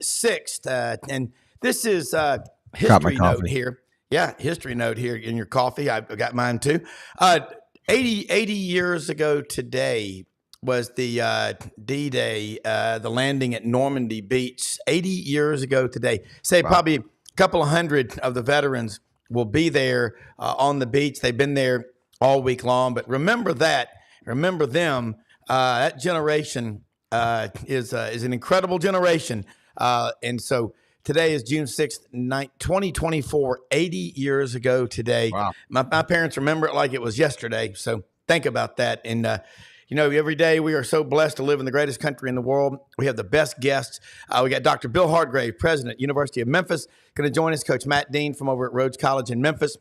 6th. And this is Got my history note coffee. here. Yeah, history note here in your coffee. I've got mine too. 80 years ago today was the D-Day, the landing at Normandy Beach. 80 years ago today. Say probably a couple of hundred of the veterans will be there on the beach. They've been there all week long. But remember that. Remember them. That generation is an incredible generation. And so today is June 6th, 2024, 80 years ago today. Wow. My parents remember it like it was yesterday. So think about that. And, every day we are so blessed to live in the greatest country in the world. We have the best guests. We got Dr. Bill Hardgrave, president, University of Memphis, going to join us. Coach Matt Dean from over at Rhodes College in Memphis.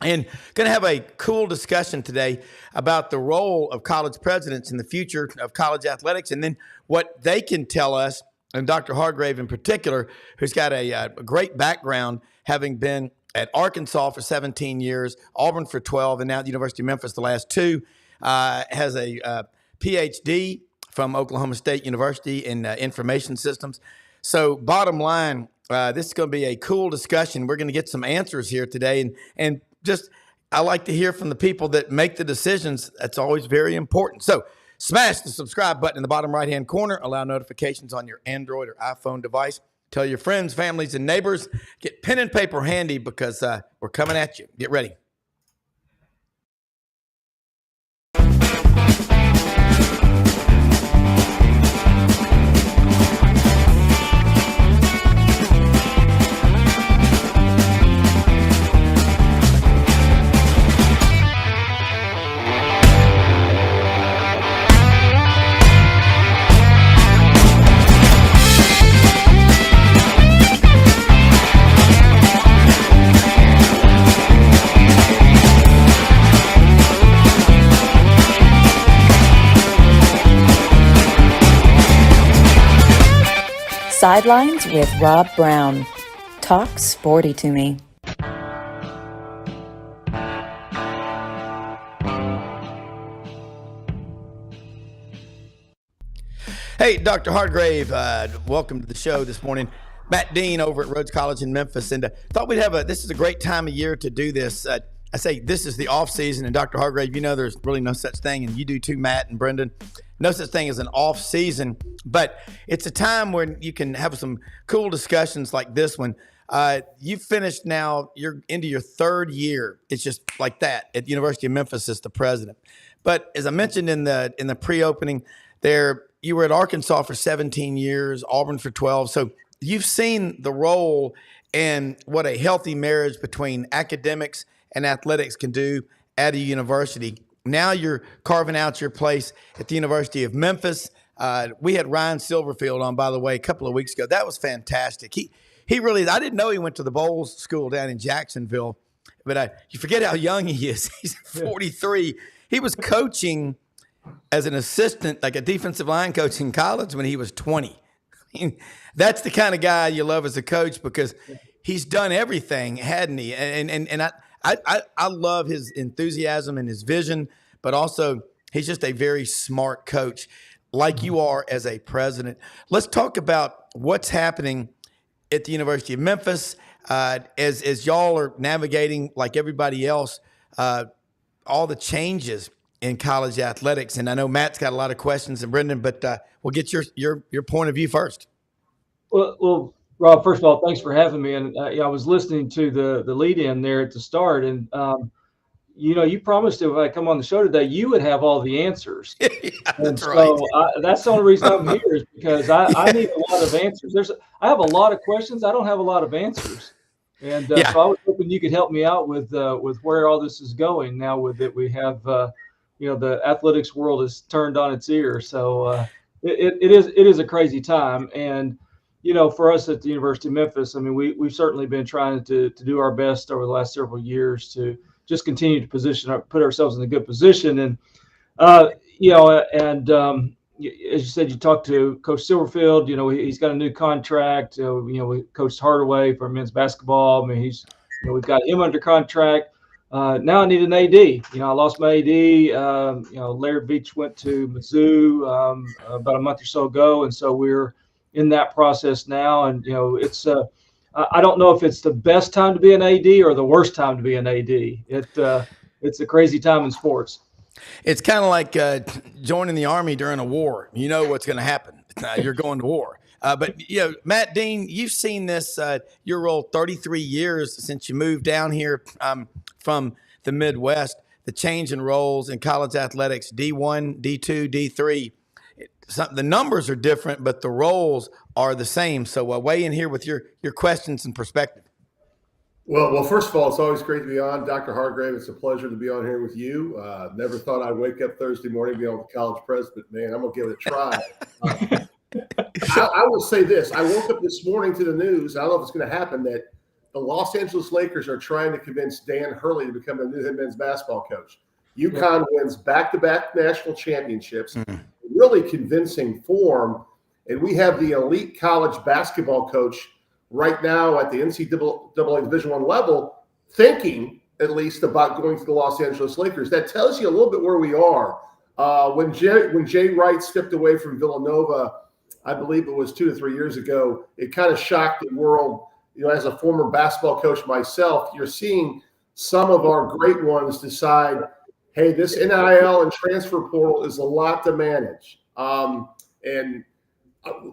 And going to have a cool discussion today about the role of college presidents in the future of college athletics, and then what they can tell us, and Dr. Hardgrave in particular, who's got a great background, having been at Arkansas for 17 years, Auburn for 12, and now at the University of Memphis the last 2, has a PhD from Oklahoma State University in information systems. So bottom line, this is going to be a cool discussion. We're going to get some answers here today, and just I like to hear from the people that make the decisions. That's always very important. So smash the subscribe button in the bottom right-hand corner. Allow notifications on your Android or iPhone device. Tell your friends, families, and neighbors. Get pen and paper handy because we're coming at you. Get ready. Sidelines with Rob Brown. Talk sporty to me. Hey, Dr. Hardgrave, welcome to the show this morning. Matt Dean over at Rhodes College in Memphis, and thought we'd have this is a great time of year to do this. I say this is the off season, and Dr. Hardgrave, there's really no such thing, and you do too, Matt and Brendan. No such thing as an off season, but it's a time when you can have some cool discussions like this one. You've finished now, you're into your 3rd year. It's just like that at the University of Memphis as the president. But as I mentioned in the pre-opening, you were at Arkansas for 17 years, Auburn for 12. So you've seen the role and what a healthy marriage between academics and athletics can do at a university. Now you're carving out your place at the University of Memphis. We had Ryan Silverfield on, by the way, a couple of weeks ago. That was fantastic. He really, I didn't know he went to the Bowles School down in Jacksonville, but you forget how young he is. He's 43. He was coaching as an assistant, like a defensive line coach in college when he was 20. I mean, that's the kind of guy you love as a coach because he's done everything, hadn't he? And I love his enthusiasm and his vision, but also he's just a very smart coach like you are as a president. Let's talk about what's happening at the University of Memphis as y'all are navigating, like everybody else, all the changes in college athletics. And I know Matt's got a lot of questions, and Brendan, but we'll get your point of view first. Well, Rob, first of all, thanks for having me. And I was listening to the lead in there at the start, and you promised if I come on the show today, you would have all the answers. Yeah, and that's so right. that's the only reason I'm here is because I need a lot of answers. I have a lot of questions. I don't have a lot of answers. And so I was hoping you could help me out with where all this is going now with it. We have, the athletics world is turned on its ear. So it is a crazy time. And, for us at the University of Memphis, I mean, we've certainly been trying to do our best over the last several years to just continue to put ourselves in a good position. And, as you said, you talked to Coach Silverfield, he's got a new contract. We coached Hardaway for men's basketball. I mean, we've got him under contract. Now I need an AD. I lost my AD. Larry Beach went to Mizzou about a month or so ago. And so we're in that process now. And, it's I don't know if it's the best time to be an AD or the worst time to be an AD. It's a crazy time in sports. It's kind of like joining the Army during a war. You know what's going to happen. You're going to war. But, Matt Dean, you've seen this, your role 33 years since you moved down here from the Midwest, the change in roles in college athletics, D1, D2, D3. The numbers are different, but the roles are the same. So weigh in here with your questions and perspective. Well, first of all, it's always great to be on. Dr. Hardgrave, it's a pleasure to be on here with you. Never thought I'd wake up Thursday morning and be on the college press, but man, I'm going to give it a try. I will say this. I woke up this morning to the news. I don't know if it's going to happen, that the Los Angeles Lakers are trying to convince Dan Hurley to become the new head men's basketball coach. UConn wins back-to-back national championships, really convincing form. And we have the elite college basketball coach right now at the NCAA Division I level thinking at least about going to the Los Angeles Lakers. That tells you a little bit where we are. When Jay Wright stepped away from Villanova, I believe it was 2 to 3 years ago, it kind of shocked the world. As a former basketball coach myself, you're seeing some of our great ones decide, hey, this NIL and transfer portal is a lot to manage. And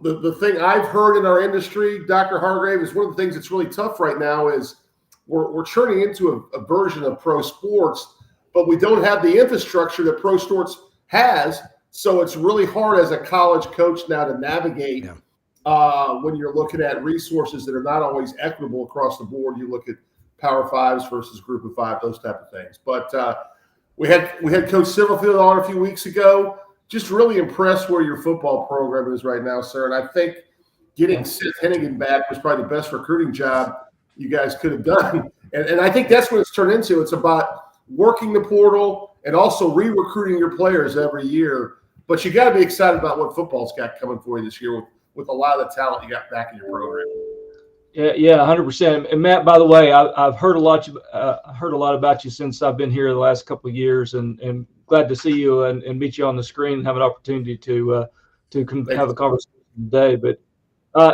the thing I've heard in our industry, Dr. Hardgrave, is one of the things that's really tough right now is we're turning into a version of pro sports, but we don't have the infrastructure that pro sports has. So it's really hard as a college coach now to navigate when you're looking at resources that are not always equitable across the board. You look at Power Fives versus Group of Five, those type of things. But we had Coach Silverfield on a few weeks ago. Just really impressed where your football program is right now, sir. And I think getting Seth Hennigan back was probably the best recruiting job you guys could have done. And I think that's what it's turned into. It's about working the portal and also re-recruiting your players every year. But you got to be excited about what football's got coming for you this year with a lot of the talent you got back in your program. Yeah, 100%. And Matt, by the way, I've heard a lot about you since I've been here the last couple of years, and glad to see you and meet you on the screen and have an opportunity to have a conversation today. But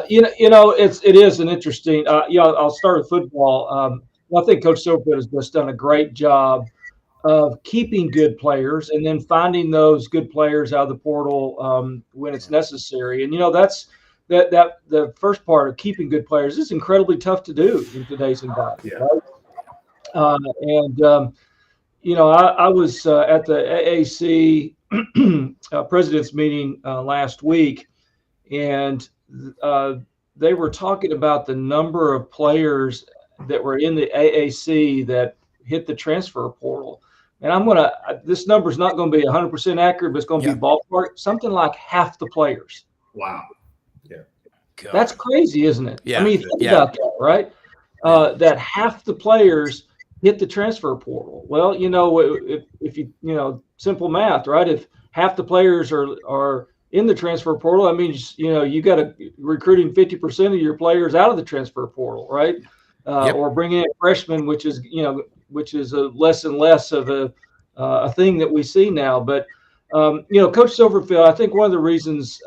it is an interesting. I'll start with football. I think Coach Silverfield has just done a great job of keeping good players and then finding those good players out of the portal when it's necessary. And that's that the first part of keeping good players is incredibly tough to do in today's environment. Yeah. Right? I was at the AAC president's meeting last week, and they were talking about the number of players that were in the AAC that hit the transfer portal. And this number is not going to be 100% accurate, but it's going to be ballpark, something like half the players. Wow. Yeah. God. That's crazy, isn't it? Yeah. I mean, think about that, right? That half the players hit the transfer portal. Well, if you simple math, right? If half the players are in the transfer portal, that means you got to recruiting 50% of your players out of the transfer portal, right? Or bringing in freshmen, which is less and less of a thing that we see now. But Coach Silverfield, I think one of the reasons,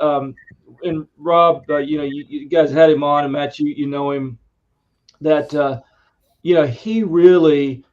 and Rob, you guys had him on, and Matt, you know him, that he really,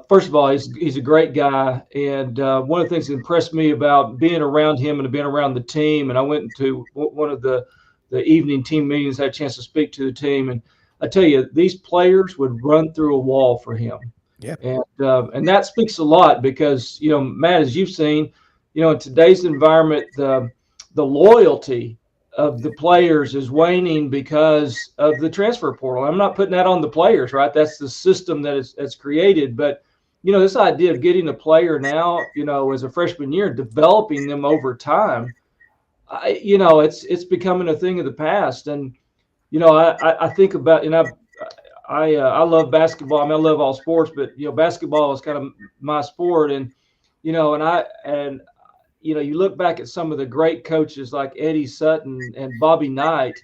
first of all, he's a great guy. And one of the things that impressed me about being around him and being around the team, and I went to one of the evening team meetings, had a chance to speak to the team. And I tell you, these players would run through a wall for him. Yeah. And that speaks a lot because, Matt, as you've seen, in today's environment, the loyalty of the players is waning because of the transfer portal. I'm not putting that on the players, right? That's the system that's created. But, this idea of getting a player now, as a freshman year, developing them over time, it's becoming a thing of the past. And, I think about, and I love basketball. I mean, I love all sports, but, basketball is kind of my sport. And, you look back at some of the great coaches like Eddie Sutton and Bobby Knight,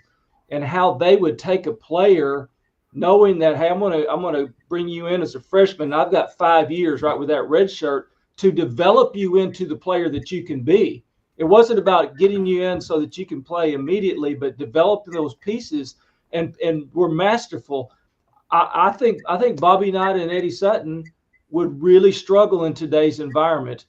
and how they would take a player knowing that, hey, I'm gonna bring you in as a freshman. I've got 5 years, right, with that red shirt to develop you into the player that you can be. it wasn't about getting you in so that you can play immediately, but developing those pieces, and we're masterful. I think Bobby Knight and Eddie Sutton would really struggle in today's environment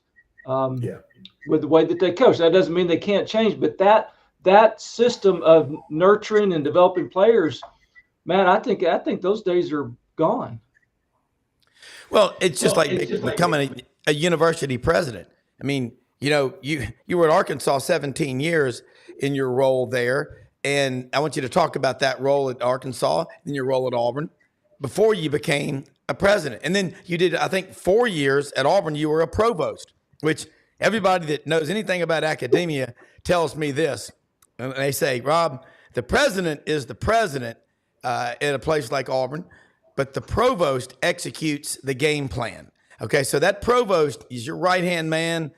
with the way that they coach. That doesn't mean they can't change, but that system of nurturing and developing players, man, I think those days are gone. Well, it's just like becoming a university president. I mean, you were at Arkansas 17 years in your role there, and I want you to talk about that role at Arkansas and your role at Auburn before you became a president. And then you did, I think, 4 years at Auburn. You were a provost, which everybody that knows anything about academia tells me this. And they say, Rob, the president is the president at a place like Auburn, but the provost executes the game plan. Okay, so that provost is your right-hand man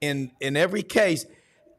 in every case.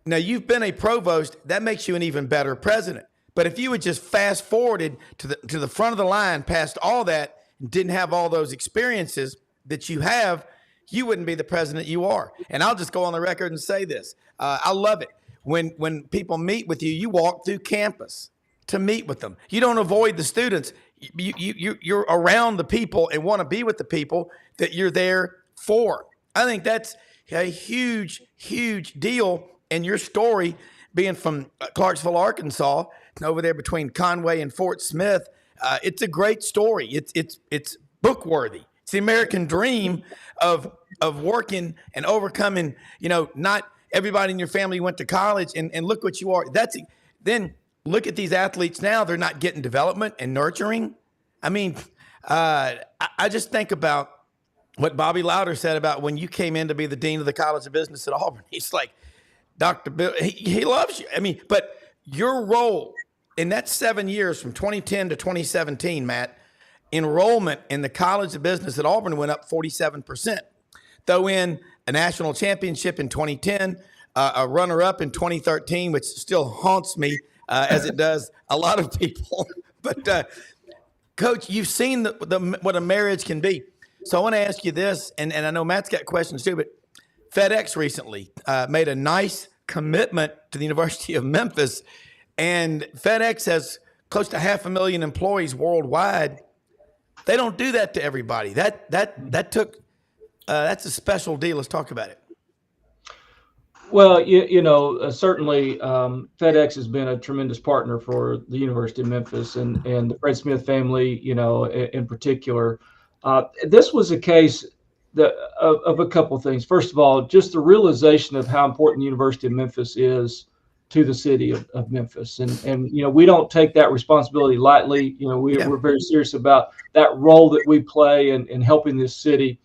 Now, you've been a provost. That makes you an even better president. But if you had just fast-forwarded to the front of the line past all that and didn't have all those experiences that you have, you wouldn't be the president you are. And I'll just go on the record and say this. I love it. When people meet with you, you walk through campus to meet with them. You don't avoid the students. You're around the people and want to be with the people that you're there for. I think that's a huge, huge deal. And your story being from Clarksville, Arkansas, over there between Conway and Fort Smith, it's a great story. It's book worthy. It's the American dream of working and overcoming. Not everybody in your family went to college, and look what you are. Then look at these athletes now. They're not getting development and nurturing. I mean, I just think about what Bobby Lauder said about when you came in to be the dean of the College of Business at Auburn. He's like, Dr. Bill, he loves you. I mean, but your role in that 7 years from 2010 to 2017, Matt, enrollment in the College of Business at Auburn went up 47%. Throw in a national championship in 2010, a runner-up in 2013, which still haunts me as it does a lot of people. But, Coach, you've seen what a marriage can be. So I want to ask you this, and I know Matt's got questions too, but FedEx recently made a nice commitment to the University of Memphis, and FedEx has close to 500,000 employees worldwide. They don't do that to everybody. That's a special deal. Let's talk about it. Well, certainly FedEx has been a tremendous partner for the University of Memphis and the Fred Smith family, in particular. This was a case of a couple of things. First of all, just the realization of how important the University of Memphis is to the city of Memphis. And we don't take that responsibility lightly. We're very serious about that role that we play in helping this city.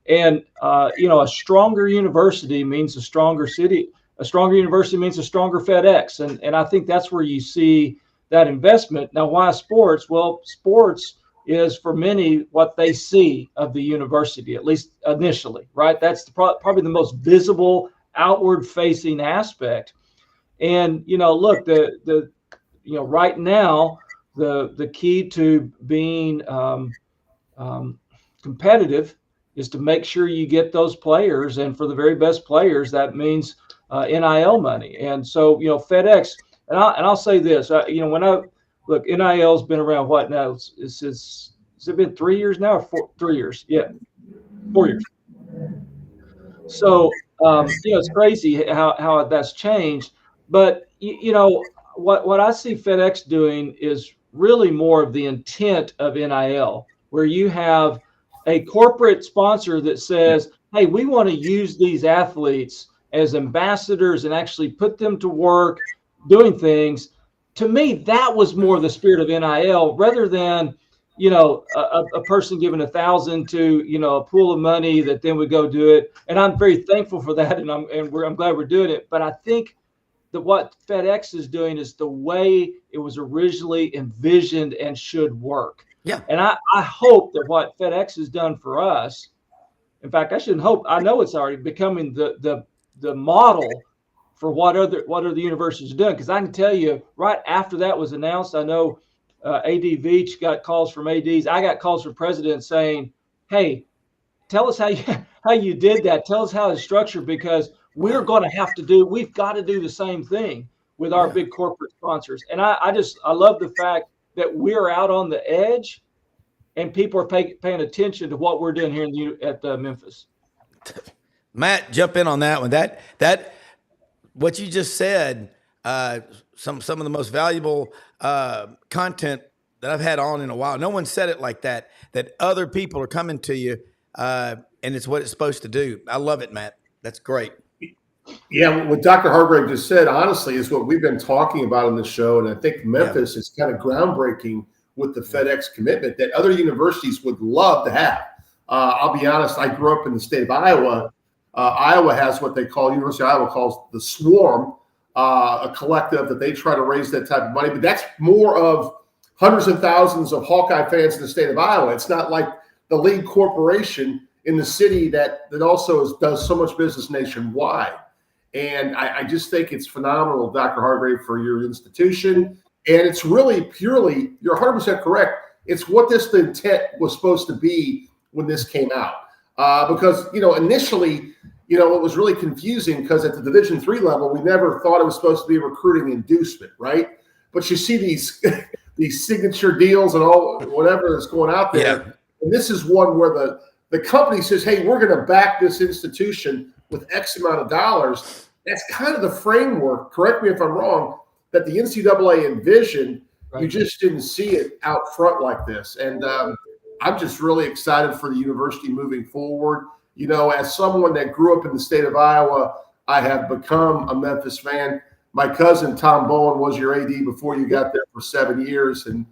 And, a stronger university means a stronger city. A stronger university means a stronger FedEx. And I think that's where you see that investment. Now, why sports? Well, sports is for many what they see of the university, at least initially, right? That's probably the most visible outward facing aspect. And, look, right now, the key to being competitive is to make sure you get those players. And for the very best players, that means NIL money. And so, FedEx, and I'll say this, look, NIL's been around what now? Has it been 3 years now or 3 years? Yeah, 4 years. So, it's crazy how that's changed. But, what I see FedEx doing is really more of the intent of NIL, where you have a corporate sponsor that says, hey, we want to use these athletes as ambassadors and actually put them to work doing things. To me, that was more the spirit of NIL rather than, a person giving $1,000 to, a pool of money that then would go do it. And I'm very thankful for that. And I'm glad we're doing it. But I think that what FedEx is doing is the way it was originally envisioned and should work. Yeah. And I hope that what FedEx has done for us, in fact, I shouldn't hope, I know it's already becoming the model for what other universities are doing. Because I can tell you, right after that was announced, I know AD Veach got calls from ADs. I got calls from presidents saying, hey, tell us how you did that. Tell us how it's structured, because we've got to do the same thing with our big corporate sponsors. And I love the fact that we're out on the edge and people are paying attention to what we're doing here at Memphis. Matt, jump in on that one. That what you just said, some of the most valuable content that I've had on in a while. No one said it like that other people are coming to you, and it's what it's supposed to do. I love it, Matt. That's great. Yeah, what Dr. Hardgrave just said, honestly, is what we've been talking about on the show. And I think Memphis is kind of groundbreaking with the FedEx commitment that other universities would love to have. I'll be honest, I grew up in the state of Iowa. Iowa has what they call, University of Iowa calls the Swarm, a collective that they try to raise that type of money. But that's more of hundreds of thousands of Hawkeye fans in the state of Iowa. It's not like the league corporation in the city that also does so much business nationwide. And I just think it's phenomenal, Dr. Hardgrave, for your institution. And it's really purely, you're 100% correct. It's what the intent was supposed to be when this came out. Because, initially, it was really confusing because at the Division III level, we never thought it was supposed to be a recruiting inducement, right? But you see these these signature deals and all whatever that's going out there. Yeah. And this is one where the company says, hey, we're going to back this institution with X amount of dollars. That's kind of the framework, correct me if I'm wrong, that the NCAA envisioned. Right. You just didn't see it out front like this. And I'm just really excited for the university moving forward. As someone that grew up in the state of Iowa, I have become a Memphis fan. My cousin, Tom Bowen, was your AD before you got there for 7 years. And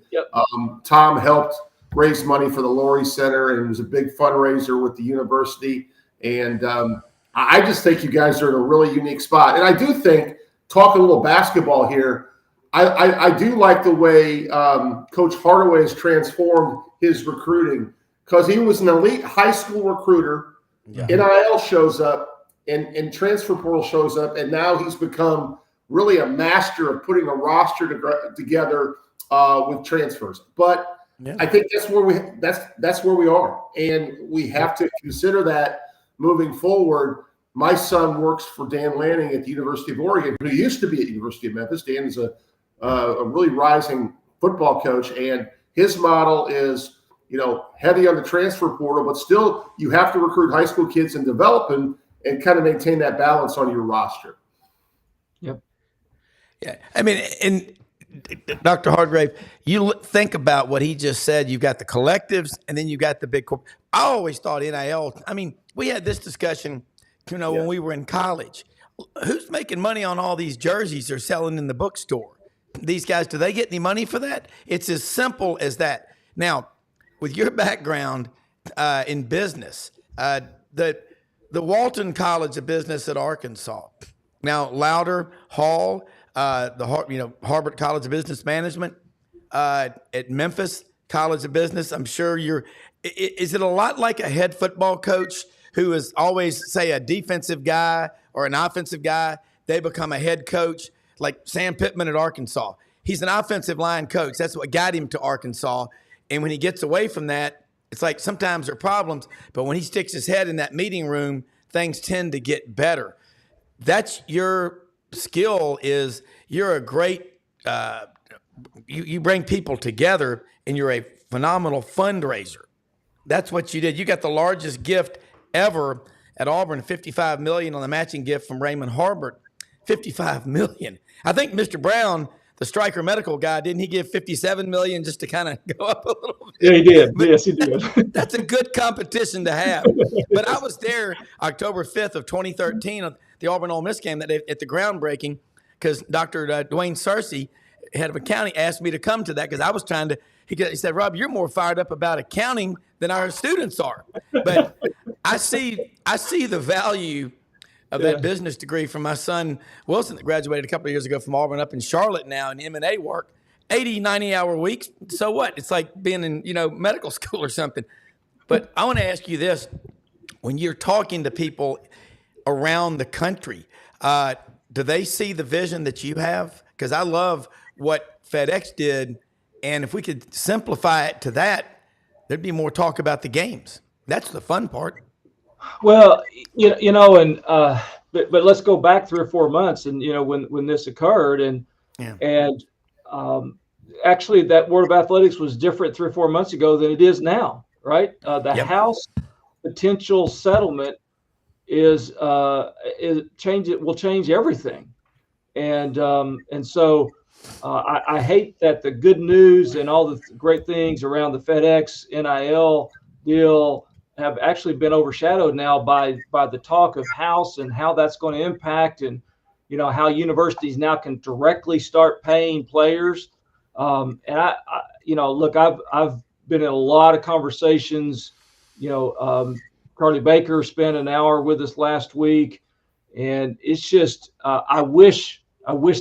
Tom helped raise money for the Laurie Center and was a big fundraiser with the university. And I just think you guys are in a really unique spot. And I do think, talk a little basketball here, I do like the way Coach Hardaway has transformed his recruiting because he was an elite high school recruiter. Yeah. NIL shows up and transfer portal shows up, and now he's become really a master of putting a roster together with transfers. But I think that's where we are, and we have to consider that moving forward. My son works for Dan Lanning at the University of Oregon, who used to be at the University of Memphis. Dan is a really rising football coach, and his model is, heavy on the transfer portal, but still you have to recruit high school kids and develop them and kind of maintain that balance on your roster. Yep. Yeah. I mean, and Dr. Hardgrave, you think about what he just said. You've got the collectives and then you got the big corp. I always thought NIL, we had this discussion, when we were in college. Who's making money on all these jerseys they're selling in the bookstore? These guys, do they get any money for that? It's as simple as that. Now, with your background in business, the Walton College of Business at Arkansas, now Louder, Hall, Harvard College of Business Management, at Memphis College of Business. I'm sure is it a lot like a head football coach who is always, say, a defensive guy or an offensive guy? They become a head coach, like Sam Pittman at Arkansas. He's an offensive line coach. That's what got him to Arkansas. And when he gets away from that, it's like sometimes there are problems, but when he sticks his head in that meeting room, things tend to get better. That's your skill, is you're a great, you bring people together, and you're a phenomenal fundraiser. That's what you did. You got the largest gift ever at Auburn, $55 million on the matching gift from Raymond Harbert. $55 million. I think Mr. Brown, the Stryker medical guy, didn't he give $57 million just to kind of go up a little bit? Yeah, he did. Yes, he did. That's a good competition to have. But I was there October 5th of 2013 at the Auburn Ole Miss game at the groundbreaking, because Dr. Dwayne Searcy, head of accounting, asked me to come to that because I was trying to. He said, "Rob, you're more fired up about accounting than our students are." But I see the value of that business degree from my son Wilson, that graduated a couple of years ago from Auburn, up in Charlotte now in M&A work, 80, 90-hour weeks. So what? It's like being in, medical school or something. But I want to ask you this. When you're talking to people around the country, do they see the vision that you have? Because I love what FedEx did. And if we could simplify it to that, there'd be more talk about the games. That's the fun part. Well, and but let's go back 3 or 4 months, and when this occurred, and actually that Board of Athletics was different 3 or 4 months ago than it is now, right? The House potential settlement will change everything, and so I hate that the good news and all the great things around the FedEx NIL deal have actually been overshadowed now by the talk of House and how that's going to impact, and how universities now can directly start paying players. And I look, I've been in a lot of conversations. Carly Baker spent an hour with us last week, and it's just I wish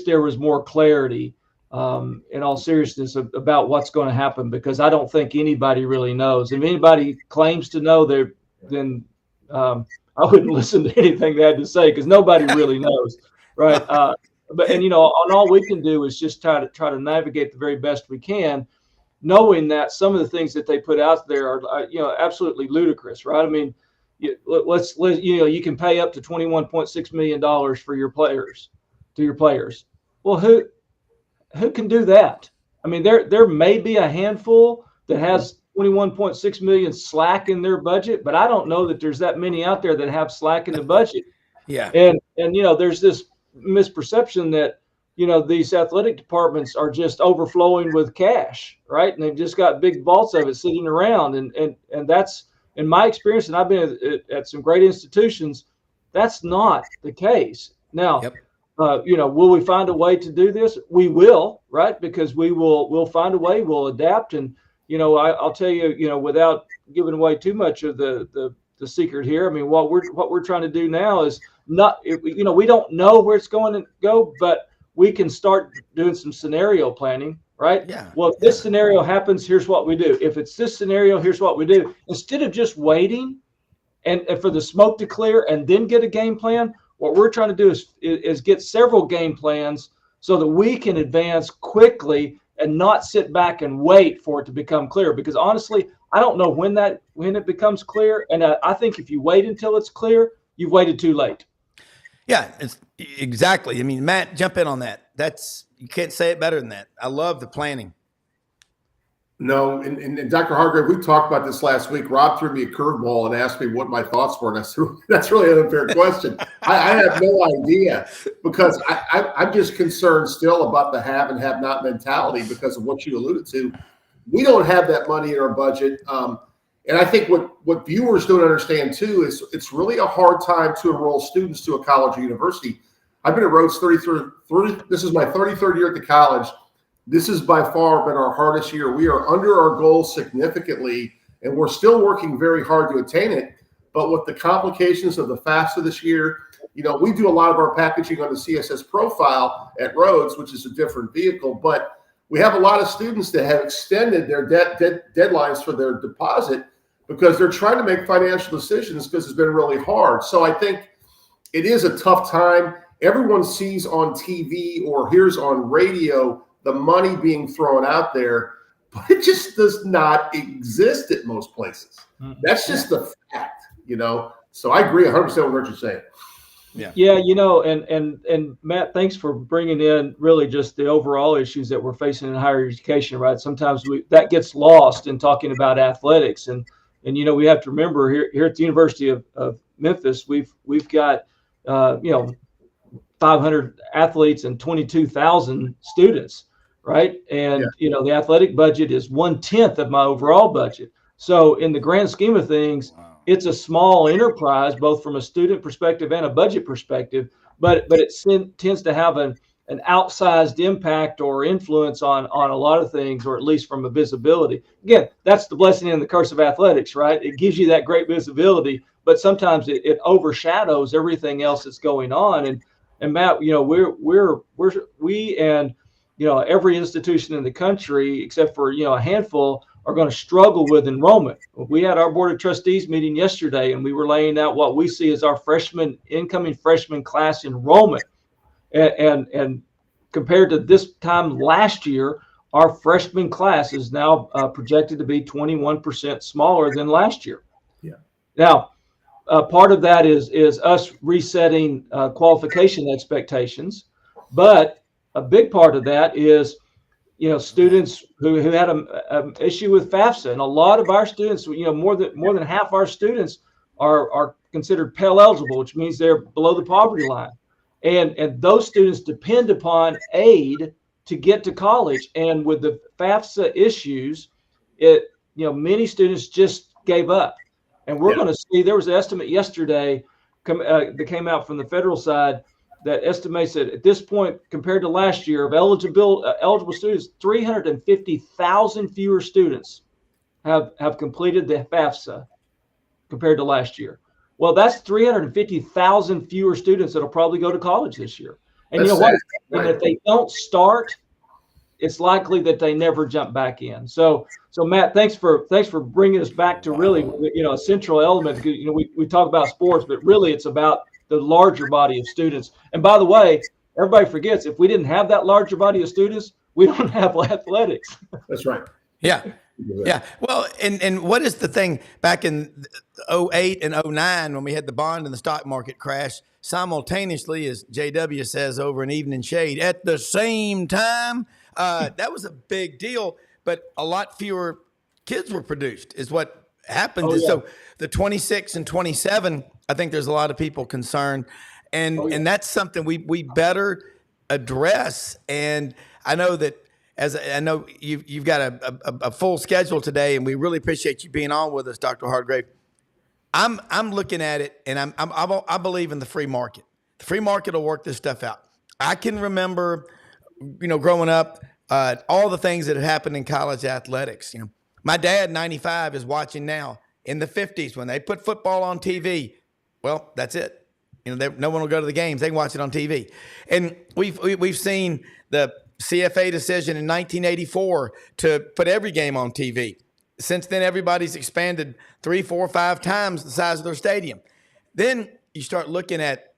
there was more clarity, in all seriousness, about what's going to happen, because I don't think anybody really knows. And if anybody claims to know, then I wouldn't listen to anything they had to say, because nobody really knows, right? And all we can do is just try to navigate the very best we can, knowing that some of the things that they put out there are absolutely ludicrous, right? I mean, you can pay up to $21.6 million for your players. Well, who can do that? I mean, there may be a handful that has 21.6 million slack in their budget, but I don't know that there's that many out there that have slack in the budget. Yeah. And there's this misperception that these athletic departments are just overflowing with cash, right? And they've just got big vaults of it sitting around, and that's, in my experience, and I've been at some great institutions, that's not the case. Now, will we find a way to do this? We will, right? Because we'll find a way, we'll adapt. And, I'll tell you, without giving away too much of the secret here, I mean, what we're trying to do now is we don't know where it's going to go, but we can start doing some scenario planning, right? Yeah. Well, if this scenario happens, here's what we do. If it's this scenario, here's what we do. Instead of just waiting and for the smoke to clear and then get a game plan, what we're trying to do is get several game plans so that we can advance quickly and not sit back and wait for it to become clear. Because honestly, I don't know when it becomes clear. And I think if you wait until it's clear, you've waited too late. Yeah, exactly. I mean, Matt, jump in on that. You can't say it better than that. I love the planning. No, and Dr. Hardgrave, we talked about this last week. Rob threw me a curveball and asked me what my thoughts were. And I said, that's really an unfair question. I have no idea, because I'm just concerned still about the have and have not mentality because of what you alluded to. We don't have that money in our budget. And I think what viewers don't understand too is it's really a hard time to enroll students to a college or university. I've been at Rhodes 33. This is my 33rd year at the college. This has by far been our hardest year. We are under our goal significantly, and we're still working very hard to attain it. But with the complications of the FAFSA this year, we do a lot of our packaging on the CSS profile at Rhodes, which is a different vehicle. But we have a lot of students that have extended their deadlines for their deposit because they're trying to make financial decisions because it's been really hard. So I think it is a tough time. Everyone sees on TV or hears on radio the money being thrown out there, but it just does not exist at most places. That's just the fact, So I agree 100% with what you're saying. Yeah, and Matt, thanks for bringing in really just the overall issues that we're facing in higher education, right? Sometimes that gets lost in talking about athletics, and we have to remember here at the University of Memphis, we've got 500 athletes and 22,000 students, right? And the athletic budget is 1/10 of my overall budget. So in the grand scheme of things, it's a small enterprise, both from a student perspective and a budget perspective, but it tends to have an outsized impact or influence on a lot of things, or at least from a visibility. Again, that's the blessing and the curse of athletics, right? It gives you that great visibility, but sometimes it overshadows everything else that's going on. And Matt, we and every institution in the country, except for a handful, are going to struggle with enrollment. We had our board of trustees meeting yesterday, and we were laying out what we see as our incoming freshman class enrollment. And compared to this time last year, our freshman class is now projected to be 21% smaller than last year. Yeah. Now, part of that is us resetting qualification expectations, but a big part of that is, students who had a issue with FAFSA, and a lot of our students, more than half our students are considered Pell eligible, which means they're below the poverty line, and those students depend upon aid to get to college. And with the FAFSA issues, many students just gave up. And we're going to see, there was an estimate yesterday that came out from the federal side that estimates that at this point, compared to last year, of eligible students, 350,000 fewer students have completed the FAFSA compared to last year. Well, that's 350,000 fewer students that'll probably go to college this year. And you know what? And if they don't start, it's likely that they never jump back in. So Matt, thanks for bringing us back to really, a central element. We talk about sports, but really it's about the larger body of students. And by the way, everybody forgets, if we didn't have that larger body of students, we don't have athletics. That's right. Yeah. Yeah. Well, and what is the thing back in 08 and 09 when we had the bond and the stock market crash simultaneously, as JW says over in Evening Shade, at the same time? That was a big deal, but a lot fewer kids were produced is what happened. Oh, yeah. So the 26 and 27, I think there's a lot of people concerned, and that's something we better address. And I know that I know you've got a full schedule today, and we really appreciate you being on with us, Dr. Hardgrave. I'm looking at it, and I believe in the free market. The free market will work this stuff out. I can remember, growing up, all the things that had happened in college athletics. My dad, 95, is watching now. In the 50s, when they put football on TV, well, that's it. No one will go to the games. They can watch it on TV. And we've seen the CFA decision in 1984 to put every game on TV. Since then, everybody's expanded 3, 4, 5 times the size of their stadium. Then you start looking at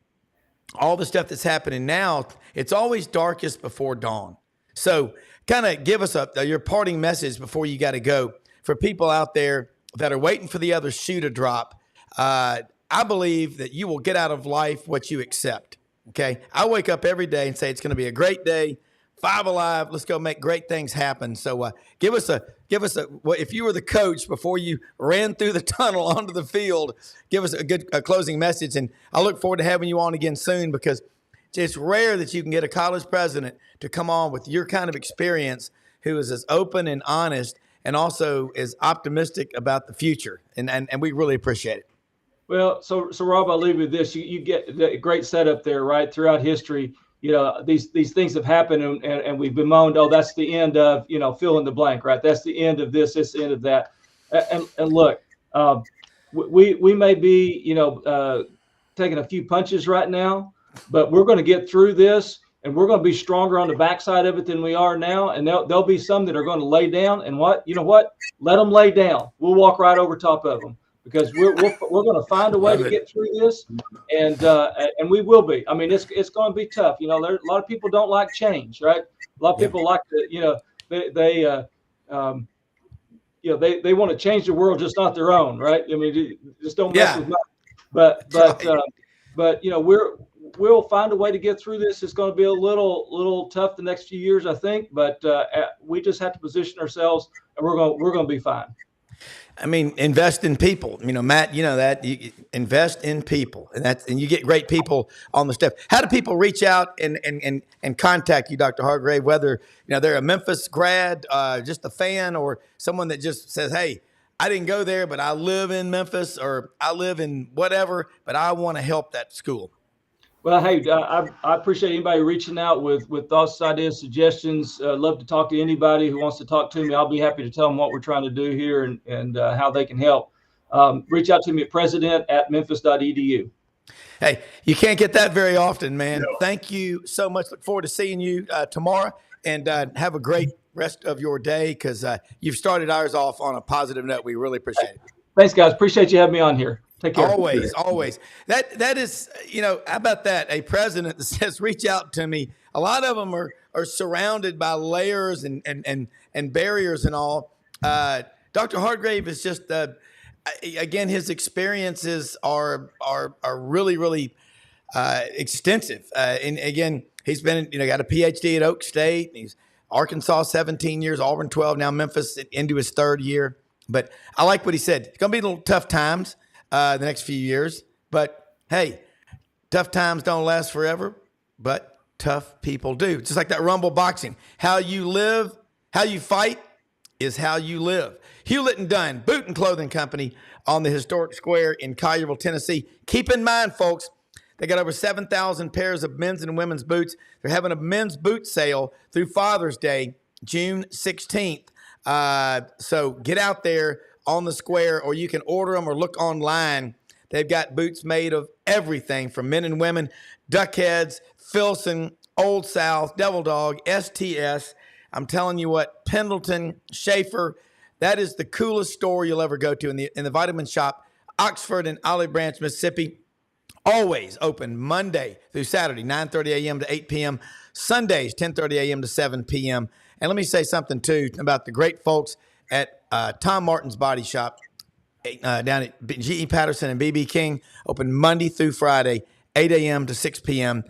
all the stuff that's happening now. It's always darkest before dawn. So kind of give us your parting message before you got to go for people out there that are waiting for the other shoe to drop. I believe that you will get out of life what you accept. Okay. I wake up every day and say, it's going to be a great day. 5 alive. Let's go make great things happen. So give us if you were the coach before you ran through the tunnel onto the field, give us a good closing message. And I look forward to having you on again soon, because it's rare that you can get a college president to come on with your kind of experience, who is as open and honest and also is optimistic about the future. And we really appreciate it. Well, so Rob, I'll leave you with this. You get a great setup there, right? Throughout history, these things have happened, and we've bemoaned, oh, that's the end of, fill in the blank, right? That's the end of this, that's the end of that. And look, we may be, taking a few punches right now, but we're going to get through this, and we're going to be stronger on the backside of it than we are now. And there'll be some that are going to lay down, and let them lay down. We'll walk right over top of them, because we're going to find a way to get through this, and we will be. I mean, it's going to be tough. A lot of people don't like change, right? A lot of people like to, they want to change the world, just not their own, right? I mean, just don't mess with mine. But we'll find a way to get through this. It's going to be a little tough the next few years, I think, but we just have to position ourselves, and we're going to be fine. I mean, invest in people. Matt, that you invest in people, and you get great people on the staff. How do people reach out and contact you, Dr. Hardgrave? Whether they're a Memphis grad, just a fan, or someone that just says, "Hey, I didn't go there, but I live in Memphis, or I live in whatever, but I want to help that school." Well, hey, I appreciate anybody reaching out with thoughts, ideas, suggestions. Love to talk to anybody who wants to talk to me. I'll be happy to tell them what we're trying to do here and how they can help. Reach out to me at president@memphis.edu. Hey, you can't get that very often, man. No. Thank you so much. Look forward to seeing you tomorrow, and have a great rest of your day, because you've started ours off on a positive note. We really appreciate it. Thanks, guys. Appreciate you having me on here. Take care. Always. That is, how about that? A president that says, reach out to me. A lot of them are surrounded by layers and barriers and all. Dr. Hardgrave is just again, his experiences are really, really extensive. And again, he's been, got a PhD at Oak State. He's Arkansas 17 years, Auburn 12, now Memphis into his third year. But I like what he said. It's going to be a little tough times the next few years. But hey, tough times don't last forever, but tough people do. Just like that Rumble boxing. How you live, how you fight is how you live. Hewlett and Dunn, Boot and Clothing Company on the historic square in Collierville, Tennessee. Keep in mind, folks, they got over 7,000 pairs of men's and women's boots. They're having a men's boot sale through Father's Day, June 16th. So get out there on the square, or you can order them or look online. They've got boots made of everything from men and women, Duckheads, Filson, Old South, Devil Dog, STS. I'm telling you what, Pendleton, Schaefer, that is the coolest store you'll ever go to in the Vitamin Shop, Oxford and Olive Branch, Mississippi. Always open Monday through Saturday, 9:30 a.m. to 8 p.m. Sundays, 10:30 a.m. to 7 p.m. And let me say something, too, about the great folks at Tom Martin's Body Shop down at G.E. Patterson and B.B. King, open Monday through Friday, 8 a.m. to 6 p.m.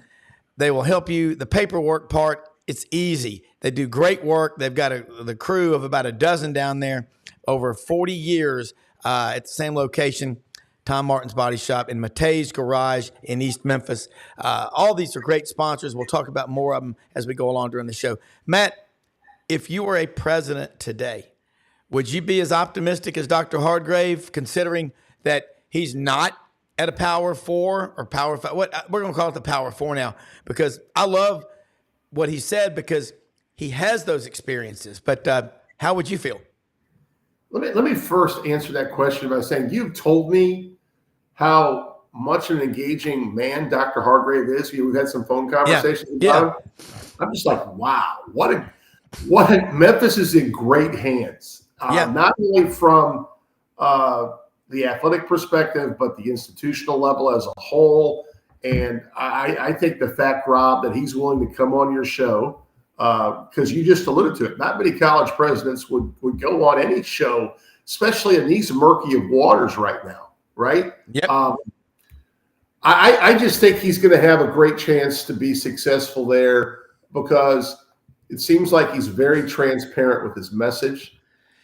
They will help you. The paperwork part, it's easy. They do great work. They've got the crew of about a dozen down there, over 40 years at the same location, Tom Martin's Body Shop in Matei's Garage in East Memphis. All these are great sponsors. We'll talk about more of them as we go along during the show. Matt, if you were a president today, would you be as optimistic as Dr. Hardgrave, considering that he's not at a Power 4 or Power 5? What we're going to call it the Power 4 now, because I love what he said because he has those experiences. But how would you feel? Let me first answer that question by saying you've told me how much an engaging man Dr. Hargrave is. We've had some phone conversations about him. I'm just like, wow, what Memphis is in great hands. Not only from the athletic perspective, but the institutional level as a whole. And I think the fact, Rob, that he's willing to come on your show, because you just alluded to it. Not many college presidents would go on any show, especially in these murky of waters right now, right? Yep. I just think he's going to have a great chance to be successful there because it seems like he's very transparent with his message.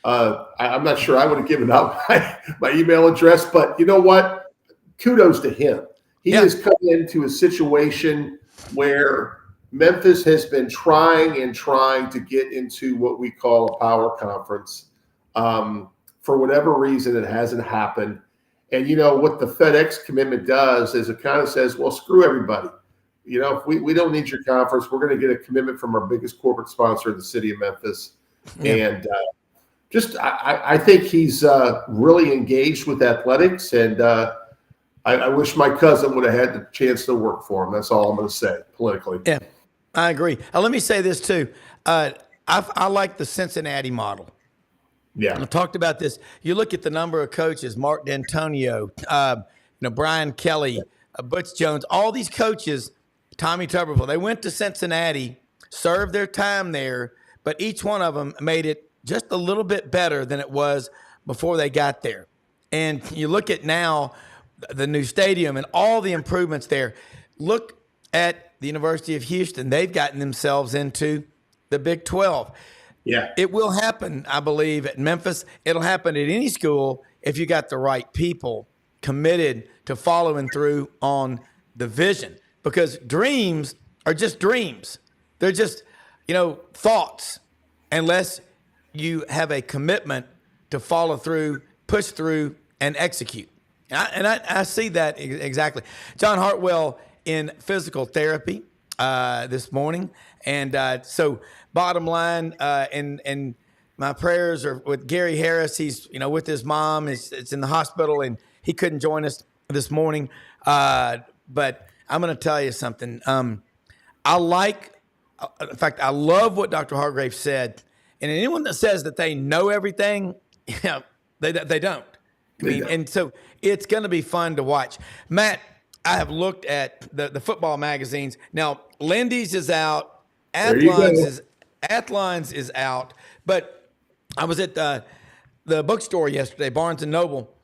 I'm not sure I would have given out my email address, but you know what? Kudos to him. He has come into a situation where Memphis has been trying to get into what we call a power conference. For whatever reason, it hasn't happened. And, what the FedEx commitment does is it kind of says, well, screw everybody. If we don't need your conference, we're going to get a commitment from our biggest corporate sponsor in the city of Memphis. Yeah. And I think he's really engaged with athletics. And I wish my cousin would have had the chance to work for him. That's all I'm going to say politically. Yeah. I agree. Let me say this too. I like the Cincinnati model. Yeah. I talked about this. You look at the number of coaches, Mark D'Antonio, Brian Kelly, Butch Jones, all these coaches, Tommy Tuberville, they went to Cincinnati, served their time there, but each one of them made it just a little bit better than it was before they got there. And you look at now the new stadium and all the improvements there. Look at the University of Houston. They've gotten themselves into the Big 12. Yeah. It will happen, I believe, at Memphis. It'll happen at any school if you got the right people committed to following through on the vision. Because dreams are just dreams. They're just, thoughts, unless you have a commitment to follow through, push through, and execute. And I see that exactly. John Hartwell in physical therapy this morning. And so bottom line, and my prayers are with Gary Harris. He's, with his mom. It's in the hospital, and he couldn't join us this morning. But I'm going to tell you something. In fact, I love what Dr. Hargrave said. And anyone that says that they know everything, they don't. And so it's going to be fun to watch. Matt, I have looked at the football magazines. Now, Lindy's is out. Athlon's is out. But I was at the bookstore yesterday, Barnes & Noble,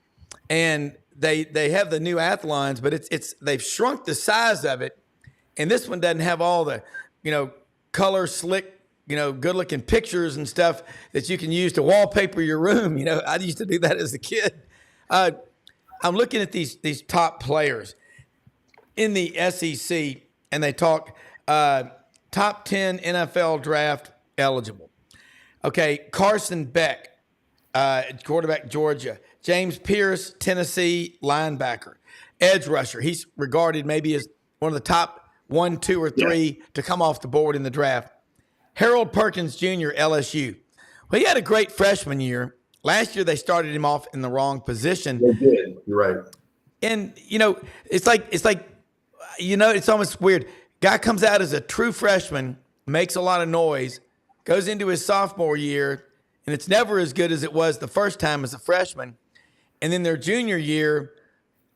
and they have the new Athlons, but they've shrunk the size of it, and this one doesn't have all the color slick, good looking pictures and stuff that you can use to wallpaper your room. I used to do that as a kid. I'm looking at these top players in the SEC, and they talk top 10 NFL draft eligible. Okay, Carson Beck, quarterback, Georgia. James Pierce, Tennessee, linebacker. Edge rusher. He's regarded maybe as one of the top 1, 2, or 3 to come off the board in the draft. Harold Perkins Jr., LSU. Well, he had a great freshman year. Last year they started him off in the wrong position. They did. You're right. And it's almost weird. Guy comes out as a true freshman, makes a lot of noise, goes into his sophomore year, and it's never as good as it was the first time as a freshman. And then their junior year,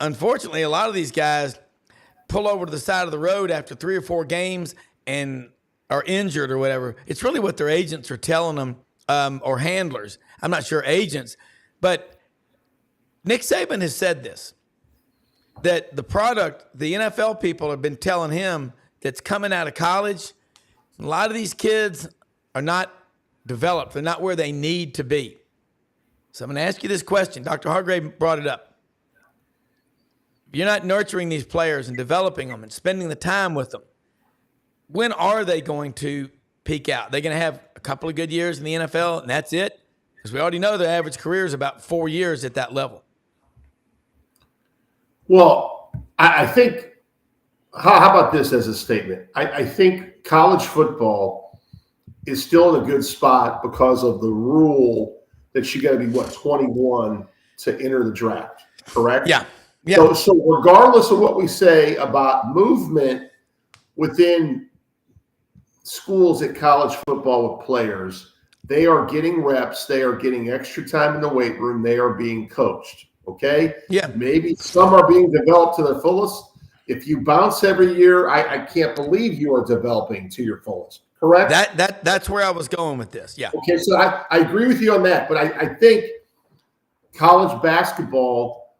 unfortunately, a lot of these guys pull over to the side of the road after 3 or 4 games and are injured or whatever. It's really what their agents are telling them, or handlers. I'm not sure agents. But Nick Saban has said this, that the product, the NFL people have been telling him that's coming out of college, a lot of these kids are not developed. They're not where they need to be. So I'm going to ask you this question. Dr. Hardgrave brought it up. If you're not nurturing these players and developing them and spending the time with them, when are they going to peak out? They're going to have a couple of good years in the NFL, and that's it? Because we already know their average career is about 4 years at that level. Well, I think, how about this as a statement? I think college football is still in a good spot because of the rule that you got to be, 21 to enter the draft, correct? Yeah. So regardless of what we say about movement within schools at college football with players, they are getting reps. They are getting extra time in the weight room. They are being coached. Okay. Yeah. Maybe some are being developed to their fullest. If you bounce every year, I can't believe you are developing to your fullest. Correct? That's where I was going with this. Yeah. Okay. So I agree with you on that, but I think college basketball